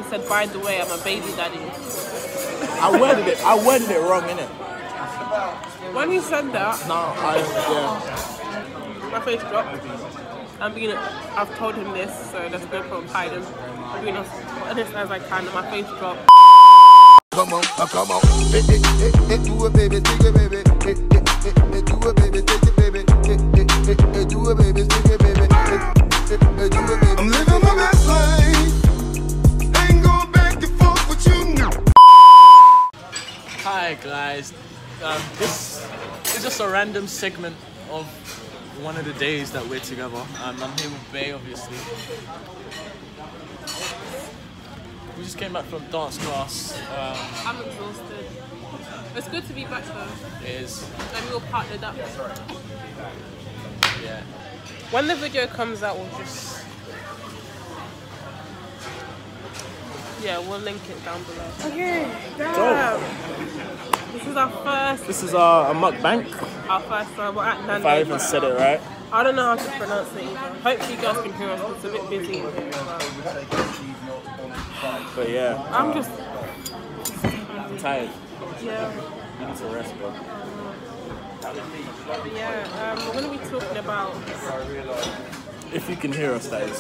said, by the way, I'm a baby daddy. I worded it wrong, innit? When he said that, yeah. my face dropped. I've told him this, so there's no problem hiding. I'm being as honest as I can, and my face dropped. Come on, come on. Do a baby, take a baby. Do a baby, take a baby. Do a baby, take a baby. I'm living my best life. Ain't going back and forth with you now. Hi guys, this is just a random segment of one of the days that we're together. I'm here with Bay, obviously. We just came back from dance class. I'm exhausted. It's good to be back though. It is. And we all partnered up. Yeah. When the video comes out, we'll just... yeah, we'll link it down below. Okay, damn. This is our first... This is a mukbang. Our first time. We're at Nandos. If I even said it right. I don't know how to pronounce it either. Hopefully you guys can hear us. It's a bit busy in here. But yeah. I'm just... I'm tired. yeah. You need to rest, bro. Yeah, we're going to be talking about... If you can hear us, that is.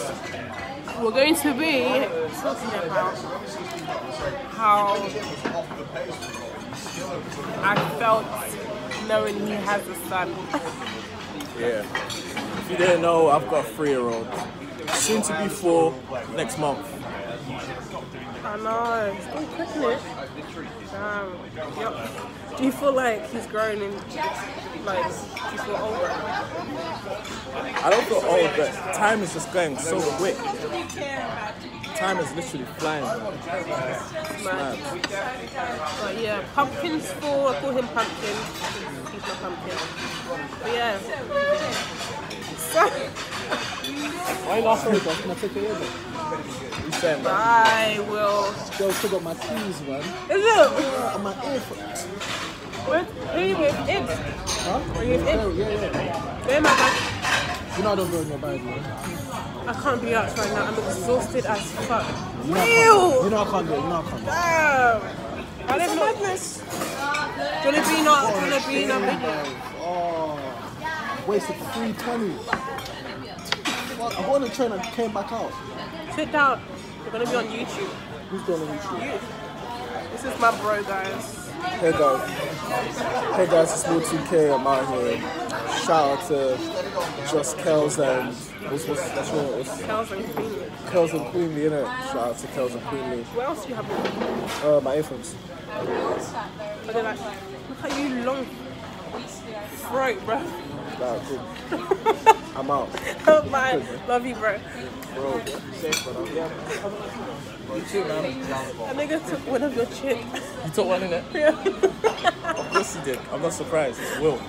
We're going to be talking about how I felt knowing he has a son. Yeah. If you didn't know, I've got a 3-year-old. Soon to be 4 next month. I know, it's still quick, isn't it? Damn. Yep. Do you feel like he's grown in, like, do you feel older? I don't feel old, but time is just going so quick. Time is literally flying. Mad. But yeah, Pumpkin's 4, I call him Pumpkin. He's my pumpkin. But yeah. So, why last week? Can I take it over? You saying that? I will. Girl, still got my keys, man. Is it? And my earphones. Who are you with? Ibs? Huh? Are you with Ibs? Yeah. Where am I back? You know I don't go in your bag, man. I can't be out right now. I'm exhausted as fuck. You know I can't do it. Damn. I live in madness. Gonna be in a video. Oh, wasted 320. I got on the train and came back out. Sit down. You're gonna be on YouTube. Who's going on YouTube? This is my bro, guys. Hey guys, it's Will 2K. I'm out here. Shout out to just KELZ and what's your KelzNQueenly. KelzNQueenly, innit? Shout out to KelzNQueenly. What else do you have with you? My earphones. Are they like, look at you long throat, bro. Nah, cool. I'm out. Oh my, love you, bro. Bro, safe, brother. Yeah. You too, man. That nigga took one of your chin. You took one, innit? Yeah. Of course he did. I'm not surprised. It's Will.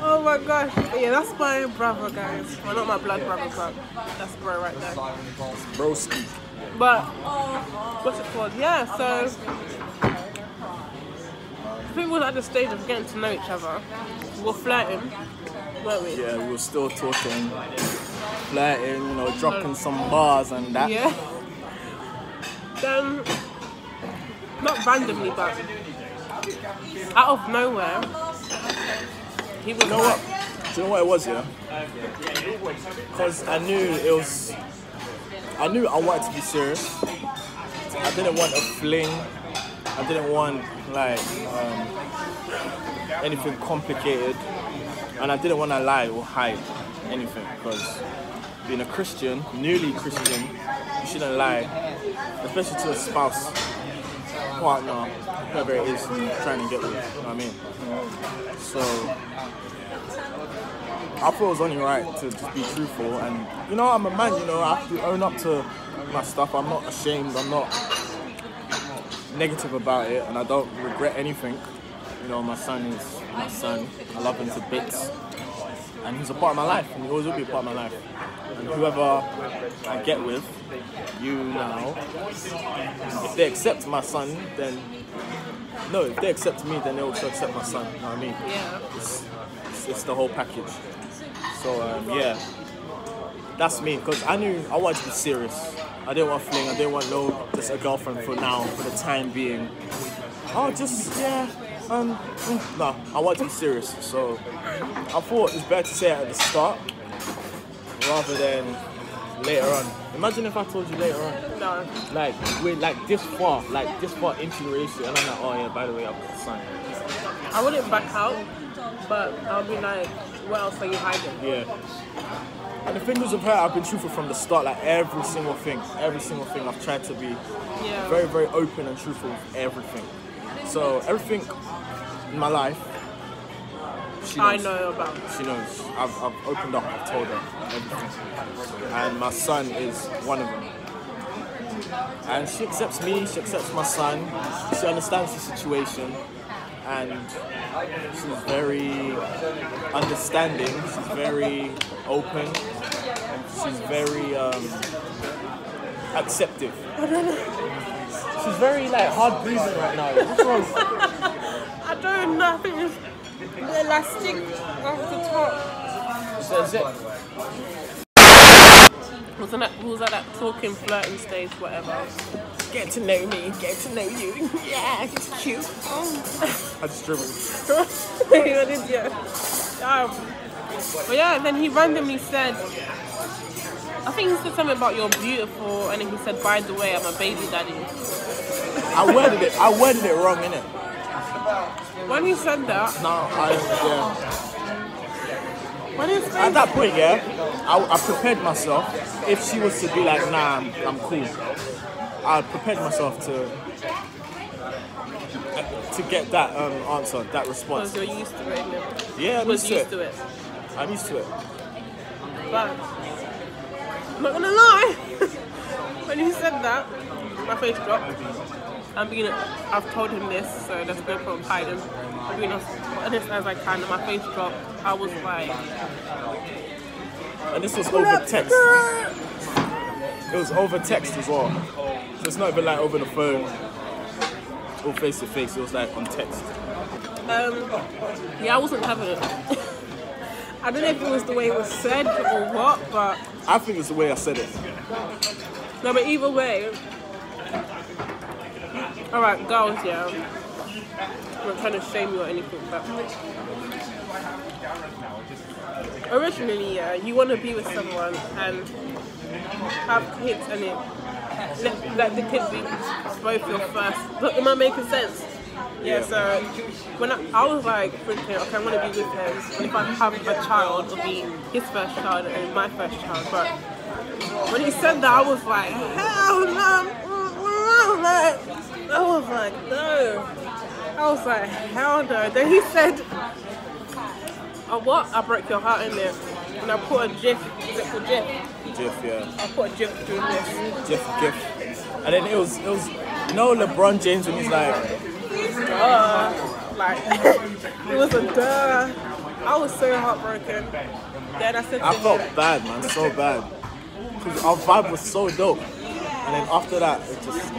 Oh my gosh. But yeah, that's my brother, guys. Well, not my blood brother, but that's bro right there. Broski. But, what's it called? Yeah, so... I think we're at the stage of getting to know each other. We're flirting, weren't we? Yeah, we were still talking, flirting, you know, dropping some bars and that. Yeah. Then, not randomly, but out of nowhere, he was. You know what? Do you know what it was, yeah? Because I knew I wanted to be serious. I didn't want a fling. I didn't want like anything complicated, and I didn't want to lie or hide anything, because being a Christian, newly Christian, you shouldn't lie, especially to a spouse, partner, whoever it is you're trying to get with, you know what I mean? So I thought it was only right to just be truthful, and you know, I'm a man, you know, I have to own up to my stuff. I'm not ashamed, I'm not negative about it, and I don't regret anything. You know, my son is my son. I love him to bits, and he's a part of my life, and he always will be a part of my life. And whoever I get with, you now, if they accept my son, then no. If they accept me, then they also accept my son. You know what I mean? Yeah. It's the whole package. So yeah, that's me, because I knew I wanted to be serious. I didn't want fling. I didn't want just a girlfriend for now, for the time being. Oh, just yeah. No, I want to be serious. So I thought it's better to say it at the start rather than later on. Imagine if I told you later on. No. Like we're this far into the relationship, and I'm like, oh yeah, by the way, I've got a son. I wouldn't back out, but I'll be like, what else are you hiding? Yeah. And the thing is with her, I've been truthful from the start. Like every single thing, I've tried to be very, very open and truthful with everything. So everything in my life, she knows. I know about. She knows. I've opened up. I've told her everything. And my son is one of them. And she accepts me. She accepts my son. She understands the situation. And she's very understanding. She's very open. She's very acceptive. I don't know. She's very like hard breathing right now. What's wrong? I don't know. I think it's the elastic off the top. Says it. Was at that talking, flirting stage, whatever. Get to know me, get to know you. Yeah, it's cute. I just dribbled. You're an idiot. But yeah, then he randomly said, I think he said something about you're beautiful, and then he said, by the way, I'm a baby daddy. I worded it wrong, innit? When he said that, when he said at that point, I prepared myself. If she was to be like, nah, I'm cool, I prepared myself to get that answer, that response. because you're used to it. Yeah, I'm used to it. to it. I'm used to it. But I'm not gonna lie. When he said that, my face dropped. I've told him this, so there's no problem hiding. I'm being as honest as I can, and my face dropped. I was like, and this was over text. It was over text as well. So it's not even like over the phone or face to face. It was like on text. yeah, I wasn't having it. I don't know if it was the way it was said or what, but I think it's the way I said it. no, but either way. Alright, girls, yeah. I'm not trying to shame you or anything, but originally, you want to be with someone and have kids and let the kids be both your first. Look, am I making sense? Yeah, so when I was like thinking, okay, I want to be with him, and if I have a child, it'll be his first child and my first child. But when he said that, I was like, hell no! I was like, no. I was like, hell no. Then he said, oh, what? I broke your heart in there. And I put a GIF. Is it called GIF? GIF, yeah. I put a GIF through this. GIF. And then it was LeBron James when he's like, like, it was a duh. I was so heartbroken. Then I said to I felt him, bad, man, so bad. Because our vibe was so dope. And then after that, it just...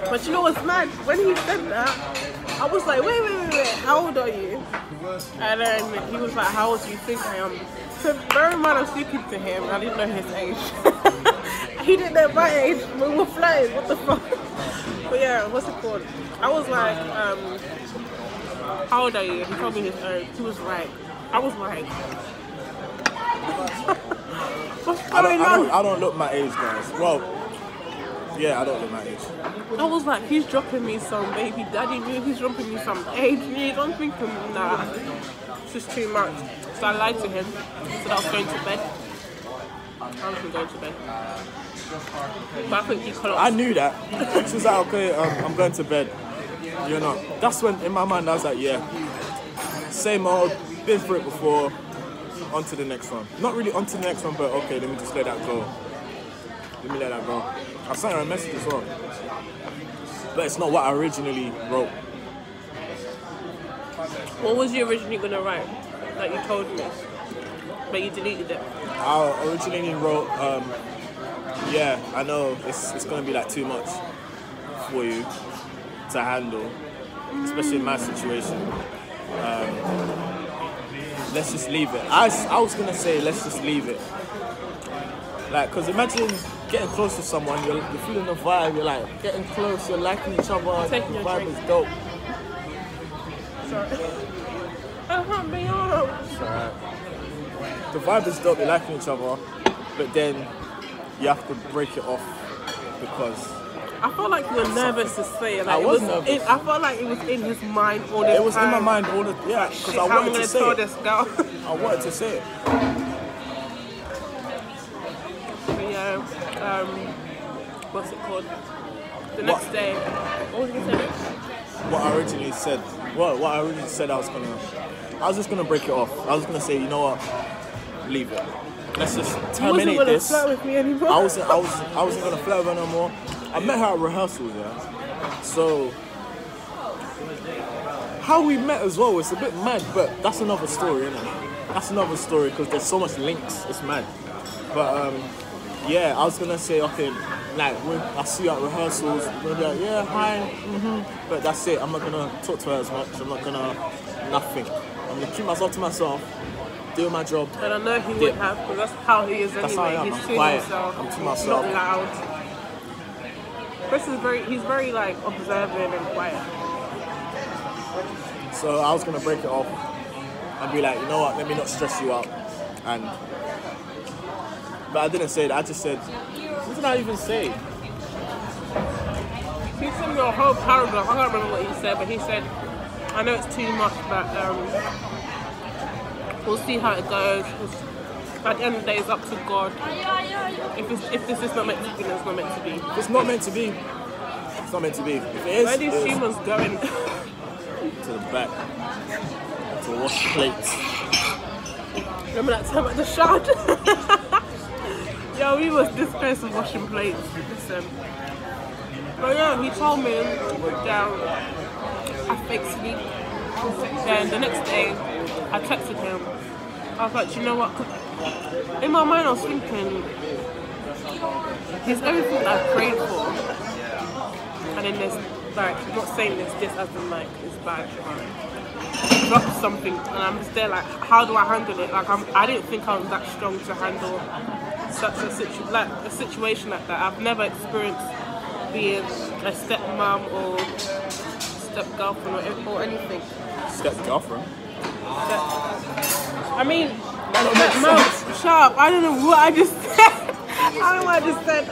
but you know what's mad? When he said that, I was like, wait, how old are you? And then he was like, how old do you think I am? So bear in mind, I was speaking to him, I didn't know his age. He didn't know my age, we were flirting, what the fuck? But yeah, what's it called? I was like, how old are you? He told me his age. He was like, I was like, what's going on? I don't look my age, guys. Well, yeah, I don't look my age. I was like, he's dropping me some baby daddy news, he's dropping me some age news. I'm thinking, nah, this is too much. So I lied to him, said I was going to bed. I wasn't going to bed. But I think he collapsed. I knew that. She was like, okay, I'm going to bed. You're not. That's when, in my mind, I was like, yeah, same old, been through it before, on to the next one. Not really on to the next one, but okay, let me just let that go. Let me let that go. I sent her a message as well. But it's not what I originally wrote. What was you originally going to write? Like you told me. But you deleted it. I originally wrote, yeah, I know it's going to be like too much for you to handle, especially in my situation. Let's just leave it. I was going to say, let's just leave it. Like, because imagine getting close to someone, you're feeling the vibe, you're like getting close, you're liking each other, Taking the your vibe drink. is dope. Sorry. I can't be on. It's alright. The vibe is dope, you're liking each other, but then you have to break it off because I felt like you were nervous to say it. Like, I was nervous. I felt like it was in his mind all the time. it was in my mind all the because Shit, I how am I wanted to gonna say tell it. this girl? I wanted to say it. But yeah, what's it called? The next day. What was you gonna say next? What I originally said. What I originally said I was just gonna break it off. I was gonna say, you know what? Leave it. Let's just terminate this. You wasn't gonna flirt with me anymore. I wasn't gonna flirt with her no more. I met her at rehearsals, yeah. So how we met as well, it's a bit mad, but that's another story, isn't it? That's another story because there's so much links. It's mad. But yeah, I was gonna say, okay, like when I see you at rehearsals, I'm gonna be like, yeah, hi, but that's it. I'm not gonna talk to her as much. I'm not gonna nothing. I'm gonna keep myself to myself, do my job. And I know he would have, because that's how he is anyway. That's how I am. He's I'm to quiet. himself. I'm to myself. Not loud. Chris is he's very like observant and quiet. So I was gonna break it off and be like, you know what? Let me not stress you out. But I didn't say that. I just said, what did I even say? He sent me a whole paragraph. I can't remember what he said, but he said, I know it's too much, but we'll see how it goes. At the end of the day, it's up to God. If this is not meant to be, then it's not meant to be. If it's not meant to be, it's not meant to be. If it is, Where are these humans going? to the back. To wash plates. Remember that time at the shard? Yo, we was this place of washing plates. Listen. But yeah, he told me down I fake sleep. Then the next day, I texted him. I was like, do you know what? In my mind, I was thinking, he's everything I prayed for. And then there's, like, I'm not saying this just as in, like, it's bad. Drop something, and I'm just there, like, how do I handle it? Like, I didn't think I was that strong to handle such a situation like that. I've never experienced being a stepmom or step-girlfriend or anything. Step-girlfriend? I mean, step-mom, shut up. I don't know what I just said. I don't know what I just said. I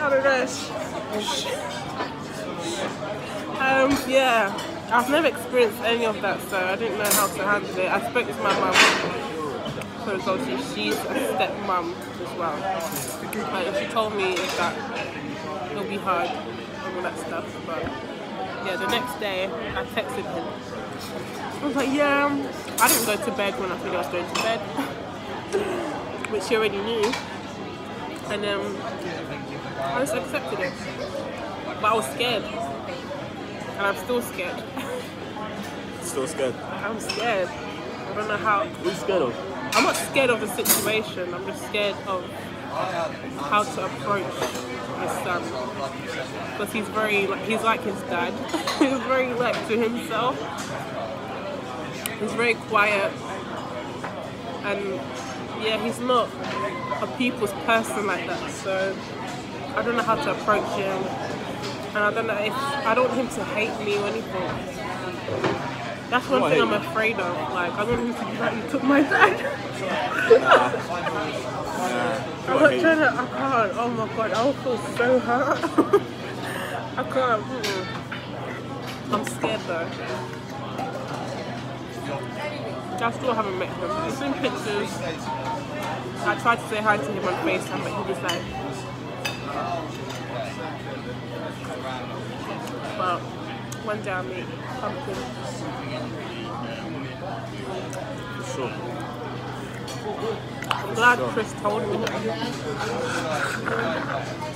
don't know. Yeah, I've never experienced any of that, so I didn't know how to handle it. I spoke to my mum, because obviously she's a stepmom as well. And she told me that it'll be hard and all that stuff, but yeah, the next day I texted him. I was like, yeah, I didn't go to bed when I said I was going to bed, which she already knew, and I just accepted it. But I was scared, and I'm still scared. Still scared? I'm scared. I don't know how. What are you scared of? I'm not scared of the situation, I'm just scared of how to approach his son. Because he's like his dad. He's very like to himself. He's very quiet. And yeah, he's not a people's person like that. So I don't know how to approach him. And I don't know I don't want him to hate me or anything. That's one thing I'm afraid of. Like, I don't want him to be like, you took my dad. I'm not trying to, I can't. Oh my god, I will feel so hurt. I can't. I'm scared though. I still haven't met him. I've seen pictures. I tried to say hi to him on FaceTime, but he was like, well, one day I'll meet Pumpkin. For sure. I'm glad Chris told me that.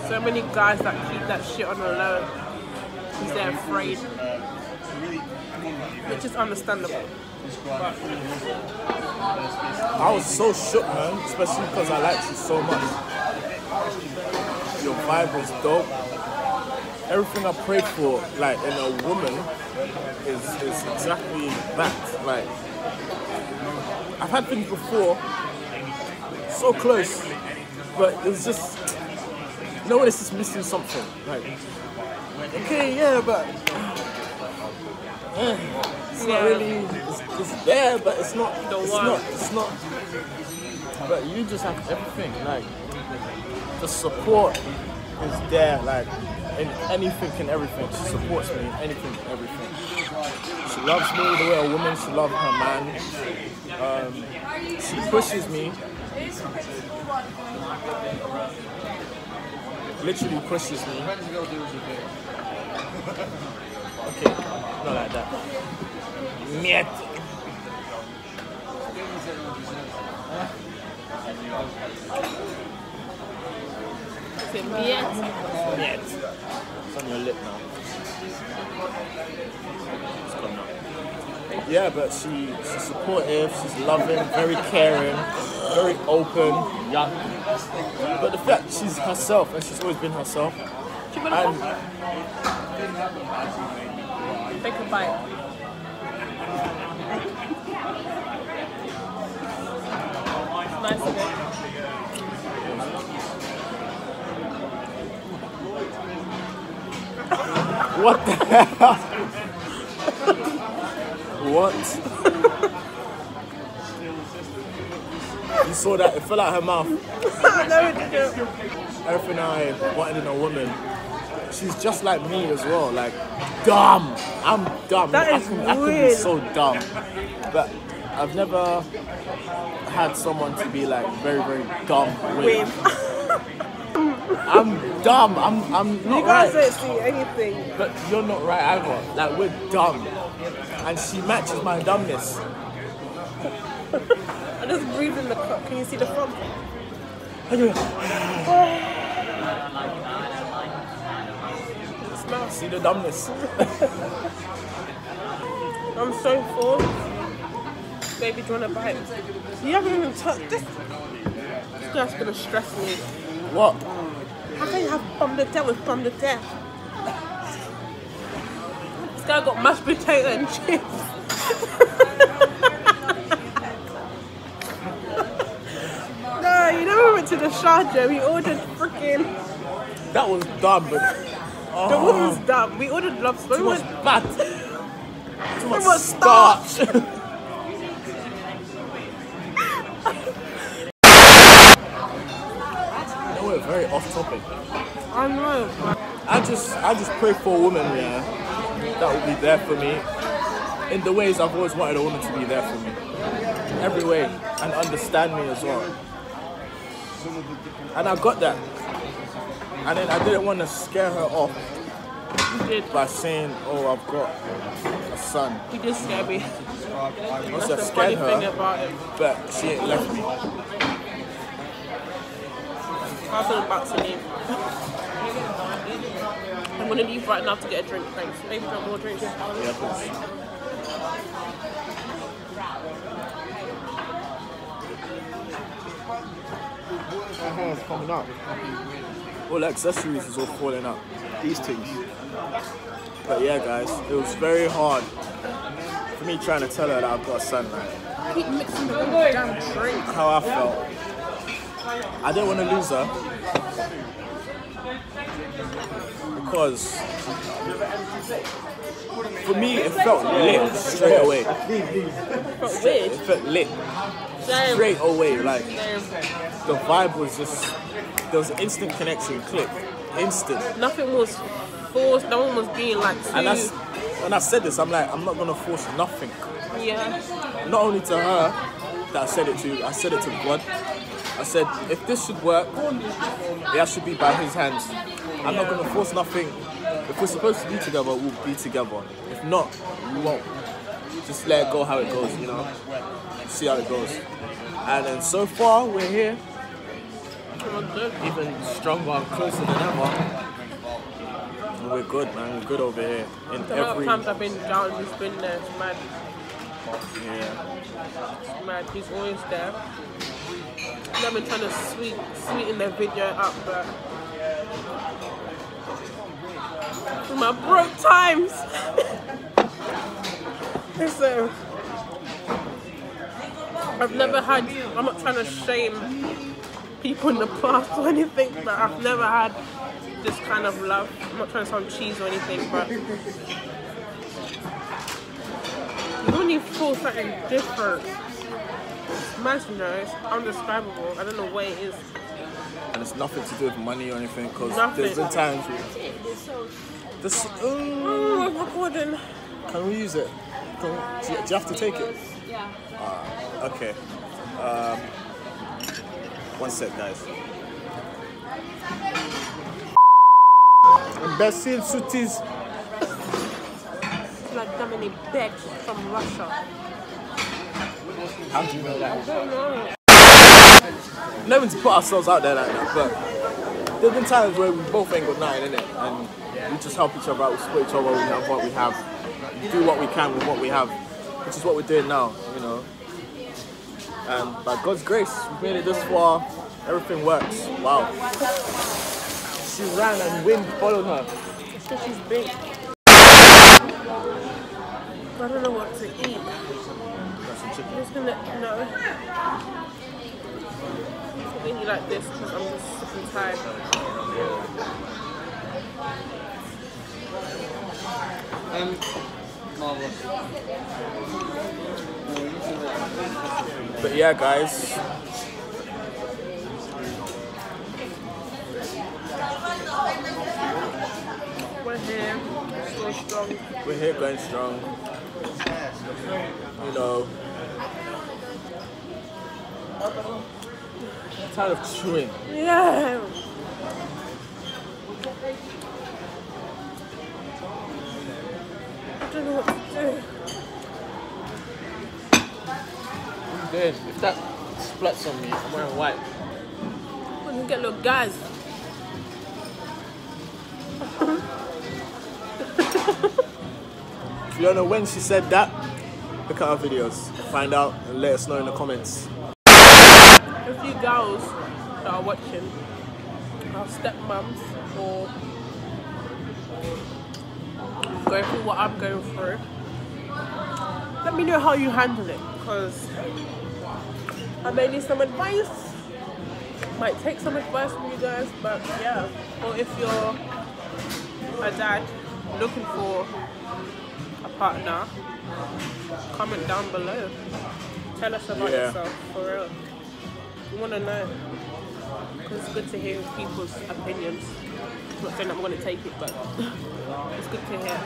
So many guys that keep that shit on the low because they're afraid. Which is understandable. But I was so shook, man, especially because I liked you so much. Your vibe was dope. Everything I prayed for, like in a woman, is exactly that. Like, I've had things before, so close, but it was just You know when it's just missing something? Like, okay, yeah, but it's not really. It's there, but it's not. It's not. But you just have everything. Like the support is there. Like in anything and everything, she supports me in anything and everything. She loves me the way a woman should love her man. She pushes me. Literally pushes me. Okay, not like that. Miet. Say miet. Miet. It's on your lip now. It's gone now. Yeah, but she's supportive, she's loving, very caring, very open. Yeah. But the fact she's herself and she's always been herself. And take a bite. It's nice of it. what the hell? What? You saw that? It fell out her mouth. No, it didn't. Everything I wanted in a woman. She's just like me as well. Like dumb. I'm dumb. That is I can be so dumb. But I've never had someone to be like very, very dumb with. I'm dumb. I'm not right. You guys don't see anything. But you're not right either. Like we're dumb. And she matches my dumbness. I just breathe in the cup. Can you see the front? Smell. See the dumbness. I'm so full. Baby, do you want a bite? You haven't even touched this. This guy's gonna stress me. What? How can you have pomme de terre with pomme de terre? This guy got mashed potato and chips. No, you know we went to the Sharjah, we ordered freaking... That was dumb, but... The woman's dumb. We ordered lobster. Too much fat. Too much starch. We're very off topic. I know. I just pray for a woman, yeah, that will be there for me in the ways I've always wanted a woman to be there for me. Every way, and understand me as well. And I got that. And then I didn't want to scare her off by saying, oh, I've got a son. You did scare me. That's the funny thing about it. But she ain't left me. I was about to leave. I'm gonna leave right now to get a drink, thanks. Maybe drink more drinks. Yeah, please. My hair's coming up. All the accessories is all falling out. These things. But yeah, guys, it was very hard for me trying to tell her that I've got a son. Like, Keep mixing the damn drink. how I felt. I didn't want to lose her because for me it felt lit straight away. It felt weird. It felt lit straight away. Like the vibe was just, there was an instant connection, click, instant. Nothing was forced. No one was being like too... And I said this, I'm like, I'm not gonna force nothing. Yeah. Not only to her that I said it to, I said it to God. I said, if this should work, it has to be by his hands. I'm not going to force nothing. If we're supposed to be together, we'll be together. If not, we won't. Just let it go how it goes, you know? See how it goes. And then so far, we're here. Even stronger and closer than ever. And we're good, man. We're good over here. In The amount of times I've been down, he's been there. It's mad. Yeah. It's mad. He's always there. I've been trying to sweeten their video up, but from my broke times. So I've never had, I'm not trying to shame people in the past or anything, but I've never had this kind of love. I'm not trying to sound cheesy or anything, but when you feel something different, it's mad, you know, it's undescribable. I don't know what it is. And it's nothing to do with money or anything, because Nothing. there's been times this. Oh, I'm recording. Can we use it? Do you have to take it? Yeah. Okay. One sec, guys. Imbecile suities. It's like Dominic Beck from Russia. How do you know that? I don't know. Never to put ourselves out there like that, but there's been times where we both ain't got nothing in it, and we just help each other out, we support each other, we have what we have, we do what we can with what we have, which is what we're doing now, you know. And by God's grace, we've made it this far, everything works. Wow. She ran and wind followed her. It's because she's big. I don't know what to eat. That's some chicken. I'm just gonna, no. I'm gonna eat like this because I'm just sick and tired. But yeah, guys. We're here, still strong. We're here going strong. You know. I'm tired of chewing. Yeah. I don't know what to do. Good. If that splats on me, I'm wearing white. When you get little guys. If you don't know when she said that, look at our videos. Find out and let us know in the comments. A few girls that are watching, our stepmoms or going through what I'm going through, let me know how you handle it, because I may need some advice, might take some advice from you guys, but yeah. Or if you're a dad looking for a partner, comment down below. Tell us about yourself, for real. We want to know, because it's good to hear people's opinions. I'm not saying I'm going to take it, but it's good to hear.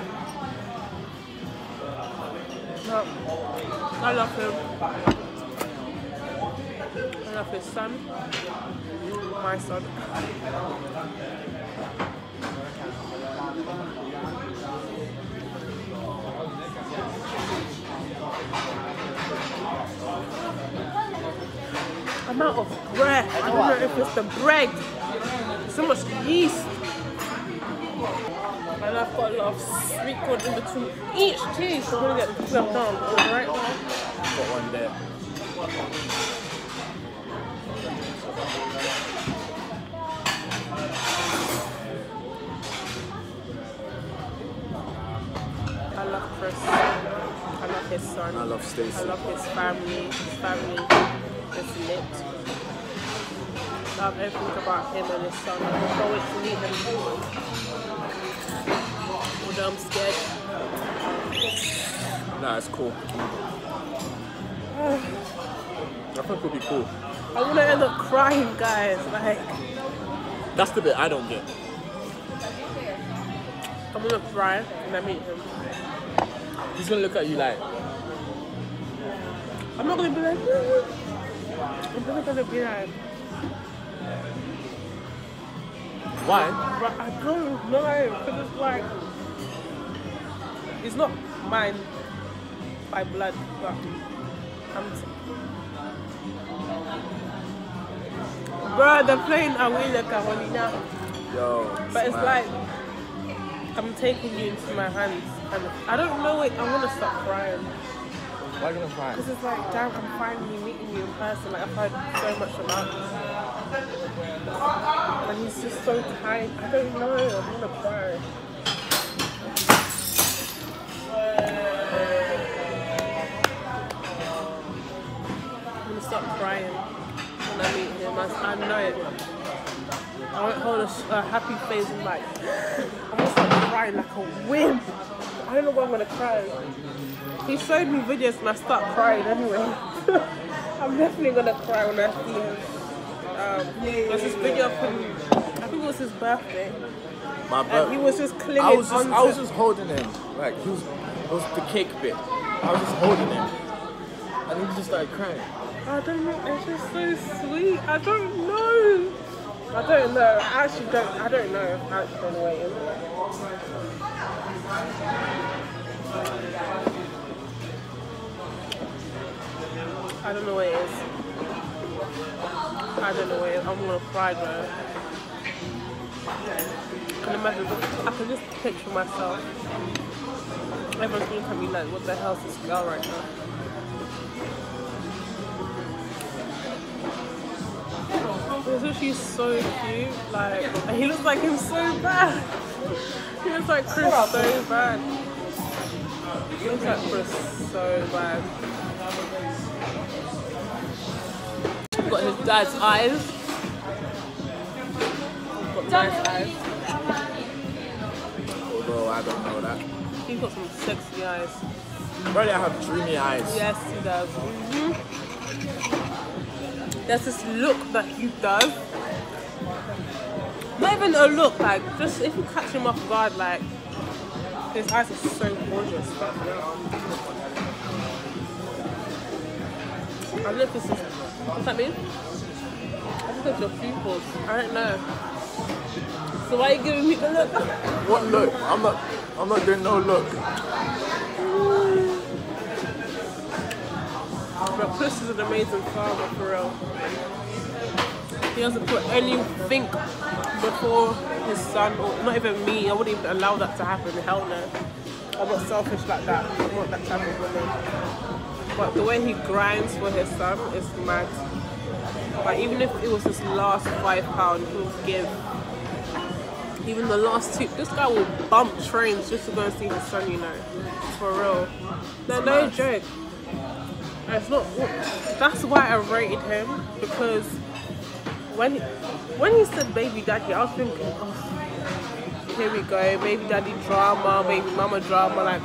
But I love him. I love his son, my son. I'm out of breath. I don't know if it's the bread. So much yeast. And I've got a lot of sweet corn in between each cheese. So I'm gonna get them down. Alright? Got one there. I love Chris. I love his son. I love Stacey. I love his family. His family is lit. I love everything about him and his son. I can't wait to meet him. Although I'm scared. Nah, it's cool. I think it'll be cool. I want to end up crying, guys. Like, That's the bit I don't get. I'm gonna cry when I meet him. He's gonna look at you like, I'm not gonna be like, I'm gonna be like, why? but I don't know, because it's like, it's not mine by blood, but bro, they're playing Awila Carolina. Yo. But it's man. like, I'm taking you into my hands, and I don't know it, I'm gonna stop crying. Why are you gonna cry? Because it's like, damn, I'm finally meeting you in person. Like, I've heard so much about him. And he's just so kind. I don't know, I'm gonna cry. I'm gonna stop crying when I meet him. I know it. I won't hold a happy face and like, I'm gonna start crying like a wimp. I don't know why I'm gonna cry. He showed me videos and I start crying anyway. I'm definitely gonna cry when I see him. There's this video of him, I think it was his birthday. My birthday. And he was just clinging I was just holding him. Like, it was the cake bit. I was just holding him. And he just started crying. I don't know, it's just so sweet. I don't know. I don't know. I don't know. I actually don't know what it is. I don't know what it is. I don't know what it is. I'm gonna cry though. I can imagine, I can just picture myself. Everyone's gonna come in like, what the hell is this girl right now? She's so cute, like, and he looks like him so bad. He looks like Chris so bad. He looks like Chris so bad. Got his dad's eyes. Got nice eyes. Although I don't know that. He's got some sexy eyes. Probably I have dreamy eyes. Yes, he does. There's this look that he does. Not even a look, like, just if you catch him off guard, like, his eyes are so gorgeous. I don't know if this is, what's that mean? I think it's your pupils. I don't know. So why are you giving me the look? What look? I'm not doing no look. But Chris is an amazing father, for real. He doesn't put anything before his son, or not even me. I wouldn't even allow that to happen. Hell no. I'm not selfish like that. I'm not that type of woman. But the way he grinds for his son is mad. Like, even if it was his last £5, he would give. Even the last two. This guy will bump trains just to go and see his son, you know. For real. No joke. It's not. That's why I rated him, because when he said baby daddy, I was thinking, oh, here we go, baby daddy drama, baby mama drama, like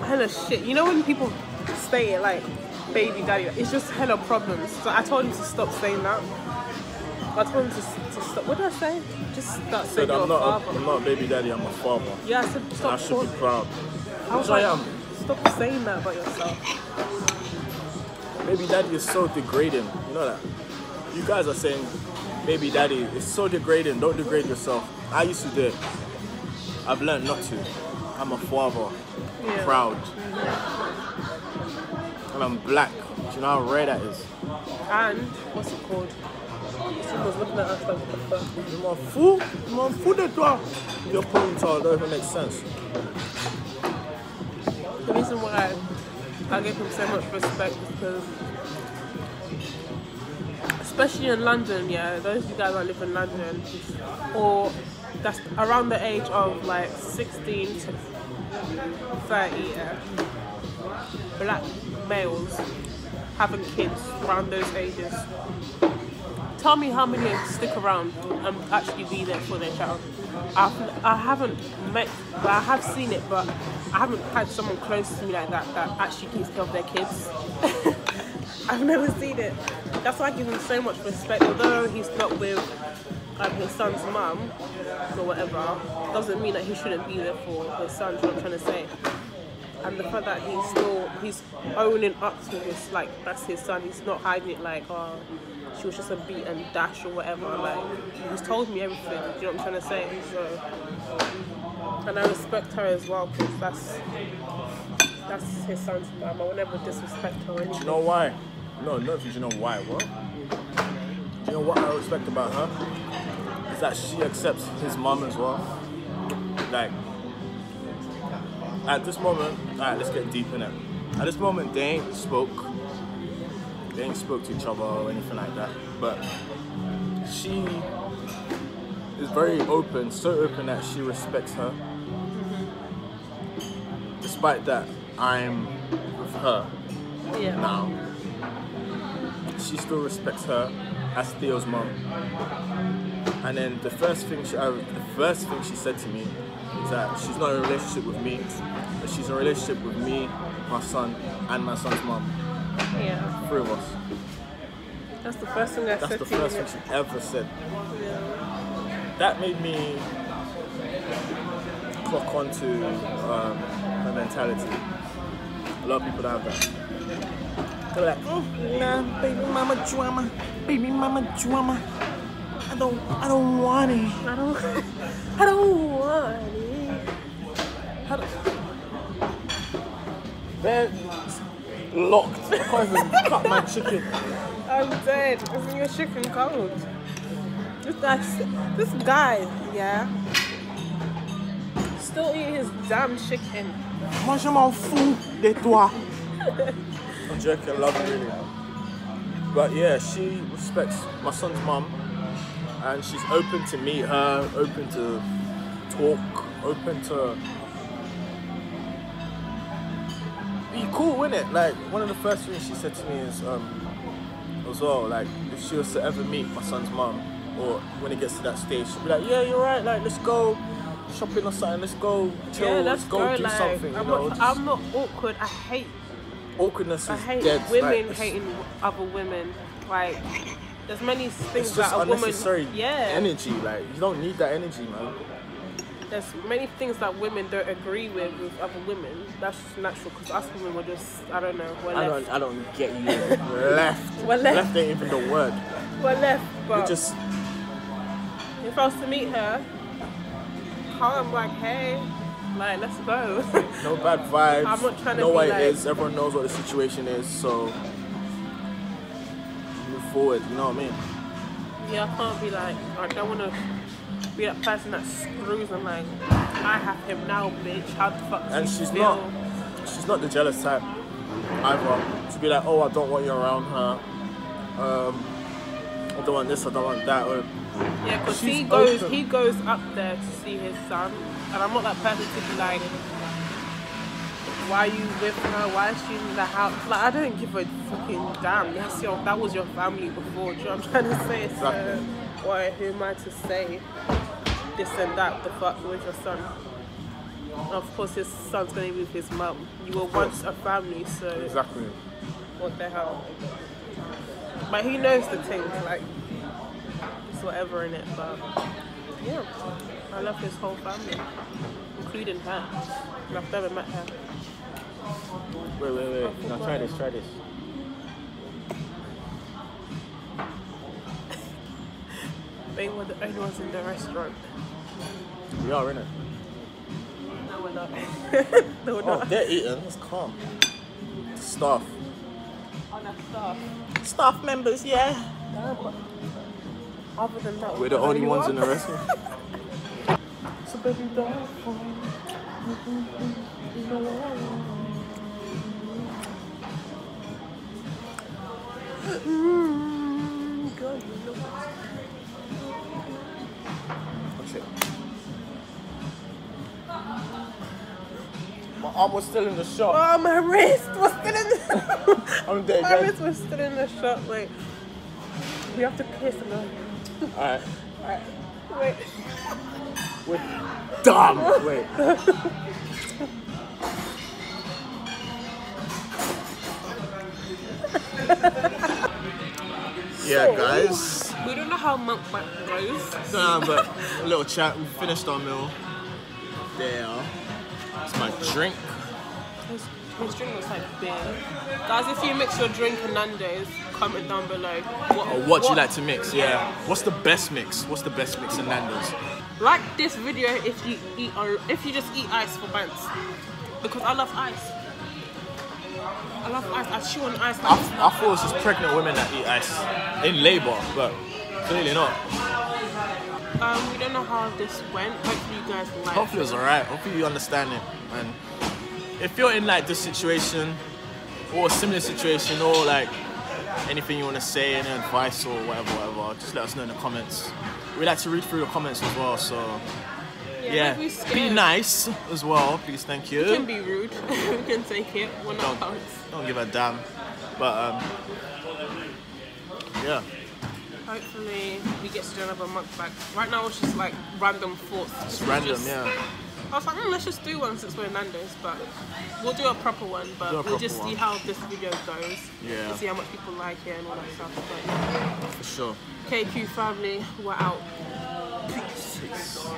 hella shit. You know when people say it like baby daddy, it's just hella problems. So I told him to stop saying that. I told him to stop. What did I say? Just start saying you're a father. I'm not a baby daddy, I'm a father. Yeah, I said stop. And I should be proud. I was like, stop saying that about yourself. Baby daddy is so degrading, you know that? You guys are saying baby daddy is so degrading, don't degrade yourself. I used to do it. I've learned not to. I'm a father, proud. And I'm black. Do you know how rare that is? And, what's it called? Someone's looking at us like, what the fuck? You m'en fous de toi. Your ponytail don't even make sense. The reason why I give him so much respect is because, especially in London, yeah, those of you guys that live in London, or that's around the age of like 16 to 30, yeah, black males having kids around those ages. Tell me how many stick around and actually be there for their child. I haven't met, but I have seen it, but I haven't had someone close to me like that actually takes care of their kids. I've never seen it. That's why I give him so much respect. Although he's not with his son's mum or whatever, doesn't mean that he shouldn't be there for his son. Is what I'm trying to say. And the fact that he's owning up to his, like, that's his son. He's not hiding it like, oh, she was just a beat and dash or whatever. Like, he's told me everything. Do you know what I'm trying to say? So, and I respect her as well, because that's his son's mum. I will never disrespect her or anything. Do you know why? No, do you know why? What? Do you know what I respect about her? Is that she accepts his mum as well. Like, at this moment, alright, let's get deep in it. At this moment, they ain't spoke to each other or anything like that. But she is very open, so open that she respects her. Despite that, I'm with her now. She still respects her. As Theo's mum. And then the first thing she said to me is that she's not in a relationship with me, but she's in a relationship with me, my son, and my son's mum. Yeah. 3 of us. That's the first thing I said to you. That's the first thing she ever said. Yeah. That made me clock onto her mentality. A lot of people don't have that. They're like, nah, baby mama drama, baby mama drama. I don't want it. I don't want it. They're locked. I can't even cut my chicken. I'm dead. Isn't your chicken cold? This guy, yeah, still eating his damn chicken. Moi je m'en fous de toi. I'm joking, I love her really. But yeah, she respects my son's mum, and she's open to meet her, open to talk, open to be cool, innit? Like, one of the first things she said to me is, as well, like, if she was to ever meet my son's mum, or when it gets to that stage, she'll be like, yeah, you're right, like, let's go shopping or something, let's go chill, Yeah, let's go do like, something, you know? I'm not awkward. I hate Awkwardness I is hate dead. women like, hating other women. Like, there's many things it's just that a woman. unnecessary Yeah. energy. Like, you don't need that energy, man. There's many things that women don't agree with other women. That's just natural because us women were just, I don't know, we're left. I don't get you. Left. We're left. Left ain't even the word. We're left, but You're just if I was to meet her, I'm like, hey, like, let's go. no bad vibes. I'm not trying to know be what like, it is. Everyone knows what the situation is, so move forward. You know what I mean? yeah, I can't be like, I don't want to be that person that screws and like, I have him now, bitch. How the fuck do And you she's feel? not the jealous type either. To be like, oh, I don't want you around her. I don't want this. I don't want that. Or, Yeah, because she's he goes up there to see his son, and I'm not that person to be like, why are you with her? Why is she in the house? Like, I don't give a fucking damn. That was your family before. Do you know what I'm trying to say? Exactly. So, why? Who am I to say this and that? The fuck with your son? And of course, his son's gonna be with his mum. You were once a family, so exactly. what the hell? But he knows the things, like, it's whatever in it, but yeah, I love his whole family, including her. And I've never met her. Wait. Now try this. They were the only ones in the restaurant. We are, innit? No, we're not. No, we're Oh, not. they're eating. It's calm. Staff. On that stuff. Staff members, yeah. Yeah, but other than that, We're the only ones in the restaurant. So baby, don't My arm was still in the shop. Oh, my wrist was still in the I'm dead, my guys. wrist was still in the shop. Wait, we have to kiss now. Alright. Wait. Wait. Damn! Wait. Yeah, guys. We don't know how Mukbang goes. Nah, but a little chat. We finished our meal. There. It's my drink. His drink looks like beer. Guys, if you mix your drink and Nandos, comment down below. What do you like to mix? Yeah. What's the best mix? What's the best mix in Nandos? Like this video if you eat or if you just eat ice for once, because I love ice. I love ice. I chew on ice. Like I thought it was just pregnant women that eat ice in labour, but clearly not. we don't know how this went. Hopefully you guys like. Hopefully it was alright. Hopefully you understand it. And if you're in like this situation or a similar situation or like anything you want to say, any advice or whatever, just let us know in the comments. We like to read through the comments as well, so yeah, don't be be scared. nice as well, please, thank you. We can be rude. We can take it. We're not punks. Don't give a damn. But yeah. hopefully we get to do another mukbang. Right now it's just like random thoughts. It's random, yeah. I was like, let's just do one since we're Nandos, but we'll do a proper one, but we'll just see how this video goes. Yeah. And see how much people like it and all that stuff. But For sure. K&Q Family, we're out. Peace.